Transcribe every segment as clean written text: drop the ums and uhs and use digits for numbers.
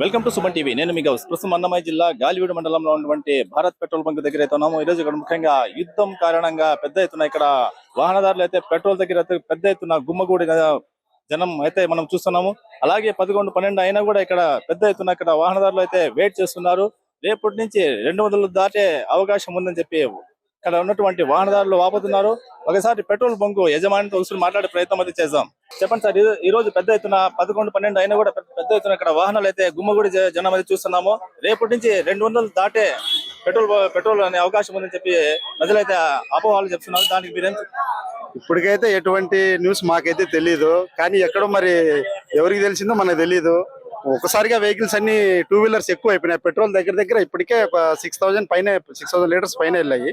Welcome to Suman TV. నేను మీ గౌస్. ప్రస్తుతం అన్నమయ్య జిల్లా గాలివీడు మండలంలో ఉన్నటువంటి భారత్ పెట్రోల్ బంక్ దగ్గర అయితే ఉన్నాము. ఈ రోజు ఇక్కడ ముఖ్యంగా యుద్ధం కారణంగా పెద్ద ఎత్తున ఇక్కడ వాహనదారులు అయితే పెట్రోల్ దగ్గర అయితే పెద్ద ఎత్తున గుమ్మగూడి జనం అయితే మనం చూస్తున్నాము. అలాగే 11, 12 అయినా కూడా ఇక్కడ పెద్ద ఎత్తున ఇక్కడ వాహనదారులు అయితే వెయిట్ చేస్తున్నారు. రేపటి నుంచి 200 దాటే అవకాశం ఉందని చెప్పి ఇక్కడ ఉన్నటువంటి వాహనదారులు వాపోతున్నారు. ఒకసారి పెట్రోల్ బంకు యజమానితో ఒకసారి మాట్లాడే ప్రయత్నం అయితే చేద్దాం. చెప్పండి సార్, ఈ రోజు పెద్ద ఎత్తున 11, 12 అయినా కూడా పెద్ద ఎత్తున ఇక్కడ వాహనాలు అయితే గుమ్మగూడి జనం అయితే చూస్తున్నాము. రేపటి నుంచి 200 దాటే పెట్రోల్ అనే అవకాశం ఉందని చెప్పి ప్రజలైతే అపోహలు చెప్తున్నారు. దానికి మీరేం? ఇప్పటికైతే ఎటువంటి న్యూస్ మాకైతే తెలీదు, కానీ ఎక్కడో మరి ఎవరికి తెలిసిందో మనకు తెలీదు. ఒకసారిగా వెహికల్స్ అన్ని 2 వీలర్స్ ఎక్కువ అయిపోయినాయి. పెట్రోల్ దగ్గర దగ్గర ఇప్పటికే 6,000 లీటర్స్ పైన వెళ్ళాయి.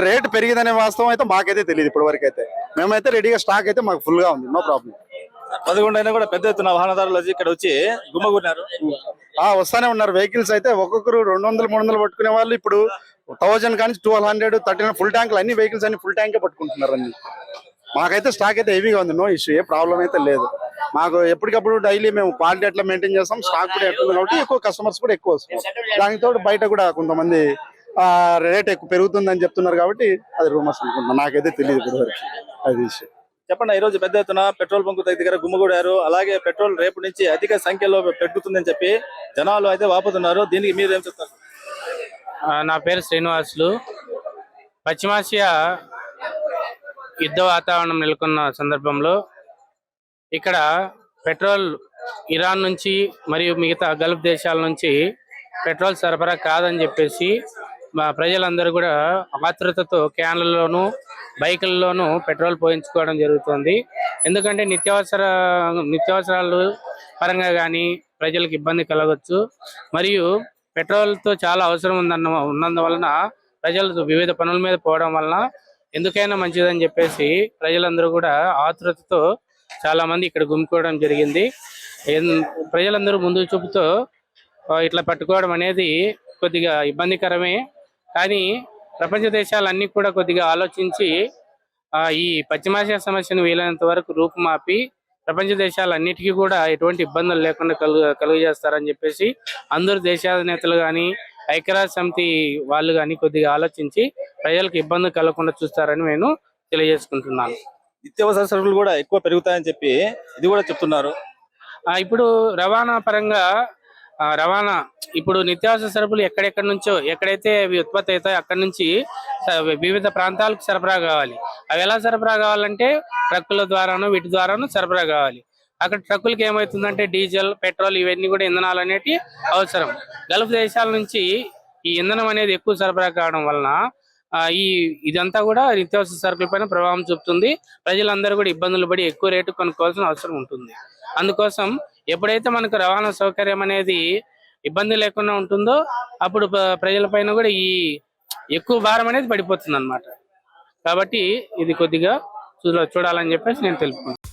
రేట్ పెరిగిందనే వాస్తవం అయితే మాకైతే తెలియదు ఇప్పటి వరకు అయితే. మేమైతే రెడీగా స్టాక్ అయితే మాకు ఫుల్ గా ఉంది, నో ప్రాబ్లం. 11 అయినా కూడా పెద్ద ఎత్తున వాహనదారులు ఇక్కడ వచ్చి గుమ్మగూడినారు. వస్తానే ఉన్నారు. వెహికల్స్ అయితే ఒక్కొక్కరు 200, 300 పట్టుకునే వాళ్ళు ఇప్పుడు 1000 కానీ 1200, 13 ఫుల్ ట్యాంకులు అన్ని వెహికల్స్ అన్ని ఫుల్ ట్యాంకే పట్టుకుంటున్నారు అన్ని. మాకైతే స్టాక్ అయితే హెవీగా ఉంది, నో ఇష్యూ, ఏ ప్రాబ్లం అయితే లేదు. మాకు ఎప్పటికప్పుడు డైలీ మేము క్వాలిటీ ఎట్లా మెయింటైన్ చేస్తాం, స్టాక్ కూడా ఎట్లా ఉంది కాబట్టి ఎక్కువ కస్టమర్స్ కూడా ఎక్కువ వస్తారు. దానితో బయట కూడా కొంతమంది రేట్ ఎక్కువ పెరుగుతుందని చెప్తున్నారు కాబట్టి అది రూమర్స్ అనుకుంటున్నాను, నాకైతే తెలియదు ఇప్పటివరకు అది విషయం. చెప్పండి, ఈ రోజు పెద్ద ఎత్తున పెట్రోల్ బంకు దగ్గర గుమ్మగూడారు. అలాగే పెట్రోల్ రేపు నుంచి అధిక సంఖ్యలో పెరుగుతుందని చెప్పి జనాలు అయితే వాపుతున్నారు. దీనికి మీరు ఏం చెప్తారు? నా పేరు శ్రీనివాసులు. పశ్చిమాసియా యుద్ధ వాతావరణం నెలకొన్న సందర్భంలో ఇక్కడ పెట్రోల్ ఇరాన్ నుంచి మరియు మిగతా గల్ఫ్ దేశాల నుంచి పెట్రోల్ సరఫరా కాదని చెప్పేసి మా ప్రజలందరూ కూడా ఆతృతతో క్యాన్లలోనూ బైకుల్లోనూ పెట్రోల్ పోయించుకోవడం జరుగుతుంది. ఎందుకంటే నిత్యావసరాలు పరంగా కానీ ప్రజలకు ఇబ్బంది కలగవచ్చు. మరియు పెట్రోల్తో చాలా అవసరం ఉన్నందువలన ప్రజలు వివిధ పనుల మీద పోవడం వలన ఎందుకైనా మంచిదని చెప్పేసి ప్రజలందరూ కూడా ఆతృతతో చాలా మంది ఇక్కడ గుమ్ముకోవడం జరిగింది. ప్రజలందరూ ముందు చూపుతో ఇట్లా పట్టుకోవడం అనేది కొద్దిగా ఇబ్బందికరమే. కానీ ప్రపంచ దేశాలన్నీ కూడా కొద్దిగా ఆలోచించి ఈ పశ్చిమాసియా సమస్యను వీలైనంత వరకు రూపుమాపి ప్రపంచ దేశాలన్నిటికీ కూడా ఎటువంటి ఇబ్బందులు లేకుండా కలుగజేస్తారని చెప్పేసి అందరు దేశాధినేతలు కానీ ఐక్యరాజ్య సమితి వాళ్ళు కానీ కొద్దిగా ఆలోచించి ప్రజలకు ఇబ్బంది కలగకుండా చూస్తారని నేను తెలియజేసుకుంటున్నాను. నిత్యావసర సరుకులు కూడా ఎక్కువ పెరుగుతాయని చెప్పి ఇది కూడా చెప్తున్నారు. ఇప్పుడు రవాణా పరంగా ఇప్పుడు నిత్యావసర సరుకులు ఎక్కడెక్కడి నుంచో ఎక్కడైతే అవి ఉత్పత్తి అవుతాయో అక్కడి నుంచి వివిధ ప్రాంతాలకు సరఫరా కావాలి. అవి ఎలా సరఫరా కావాలంటే ట్రక్కుల ద్వారాను వీటి ద్వారాను సరఫరా కావాలి. అక్కడ ట్రక్కులకి ఏమవుతుందంటే డీజిల్, పెట్రోల్ ఇవన్నీ కూడా ఇంధనాలు అనేవి అవసరం. గల్ఫ్ దేశాల నుంచి ఈ ఇంధనం అనేది ఎక్కువ సరఫరా కావడం వలన ఇదంతా కూడా నిత్యావసర సరుకుల పైన ప్రభావం చూపుతుంది. ప్రజలందరూ కూడా ఇబ్బందులు పడి ఎక్కువ రేటు కొనుక్కోవాల్సిన అవసరం ఉంటుంది. అందుకోసం ఎప్పుడైతే మనకు రవాణా సౌకర్యం అనేది ఇబ్బంది లేకుండా ఉంటుందో అప్పుడు ప్రజల పైన కూడా ఈ ఎక్కువ భారం అనేది పడిపోతుంది అన్నమాట. కాబట్టి ఇది కొద్దిగా చూడాలని చెప్పేసి నేను తెలుపుకుంటున్నాను.